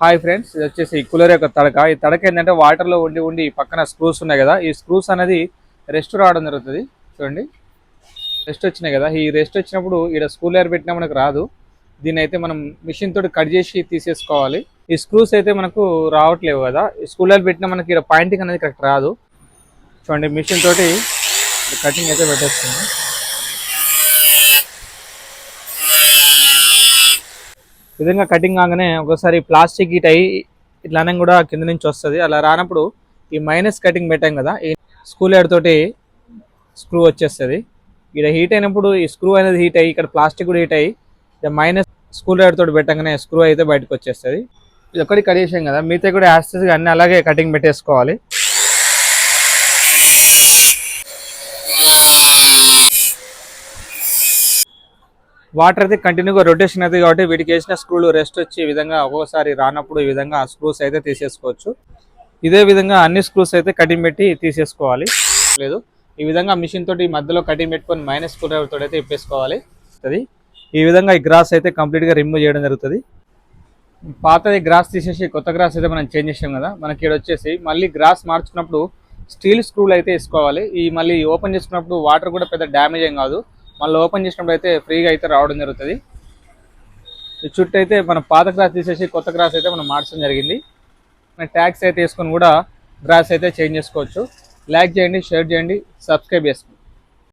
Hi friends, ఇది వచ్చేసి cooler యొక్క తడక. ఈ తడక ఏంటంటే వాటర్లో ఉండి ఉండి పక్కన స్క్రూస్ ఉన్నాయి కదా, ఈ స్క్రూస్ అనేది రెస్ట్ రావడం జరుగుతుంది. చూడండి, రెస్ట్ వచ్చినాయి కదా, ఈ రెస్ట్ వచ్చినప్పుడు ఇక్కడ కూలర్ పెట్టినా మనకు రాదు. దీన్ని అయితే మనం మిషన్ తోటి కట్ చేసి తీసేసుకోవాలి. ఈ స్క్రూస్ అయితే మనకు రావట్లేవు కదా, ఈ కూలర్ పెట్టినా మనకి ఇక్కడ పాయింటింగ్ అనేది కరెక్ట్ రాదు. చూడండి, మిషన్ తోటి కటింగ్ అయితే పెట్టేస్తుంది. విధంగా కటింగ్ కాగానే ఒకసారి ప్లాస్టిక్ హీట్ అయ్యి ఇట్లానే కూడా కింద నుంచి వస్తుంది. అలా రానప్పుడు ఈ మైనస్ కటింగ్ పెట్టాం కదా, ఈ స్క్రూ లైడ్ తోటి స్క్రూ వచ్చేస్తుంది. ఇక్కడ హీట్ అయినప్పుడు ఈ స్క్రూ అనేది హీట్ అయ్యి ఇక్కడ ప్లాస్టిక్ కూడా హీట్ అయ్యి మైనస్ స్క్రూ లైడ్ తోటి పెట్టగానే స్క్రూ అయితే బయటకు వచ్చేస్తుంది. ఇది ఒక్కటి కట్ చేసాం కదా, మిగతా కూడా యాస్టెస్గా అన్నీ అలాగే కటింగ్ పెట్టేసుకోవాలి. వాటర్ అయితే కంటిన్యూగా రొటేషన్ అవుతుంది కాబట్టి వీటికి వేసిన స్క్రూలు రెస్ట్ వచ్చి ఈ విధంగా ఒక్కొక్కసారి రానప్పుడు ఈ విధంగా ఆ స్క్రూస్ అయితే తీసేసుకోవచ్చు. ఇదే విధంగా అన్ని స్క్రూస్ అయితే కటింగ్ పెట్టి తీసేసుకోవాలి. లేదు, ఈ విధంగా మిషన్ తోటి మధ్యలో కటింగ్ పెట్టుకొని మైనస్ స్క్రూ డ్రైవర్ తోటి అయితే ఇప్పేసుకోవాలి. ఈ విధంగా ఈ గ్రాస్ అయితే కంప్లీట్గా రిమూవ్ చేయడం జరుగుతుంది. పాతది గ్రాస్ తీసేసి కొత్త గ్రాస్ అయితే మనం చేంజ్ చేసాం కదా, మనకి ఇక్కడ వచ్చేసి మళ్ళీ గ్రాస్ మార్చుకున్నప్పుడు స్టీల్ స్క్రూలు అయితే వేసుకోవాలి. ఈ మళ్ళీ ఓపెన్ చేసుకున్నప్పుడు వాటర్ కూడా పెద్ద డ్యామేజ్ ఏం కాదు, మళ్ళీ ఓపెన్ చేసినప్పుడు అయితే ఫ్రీగా అయితే రావడం జరుగుతుంది. ఈ చుట్టూ అయితే మనం పాత గ్రాస్ తీసేసి కొత్త గ్రాస్ అయితే మనం మార్చడం జరిగింది. ట్యాగ్స్ అయితే వేసుకొని కూడా గ్రాస్ అయితే చేంజ్ చేసుకోవచ్చు. లైక్ చేయండి, షేర్ చేయండి, సబ్స్క్రైబ్ చేసుకోండి.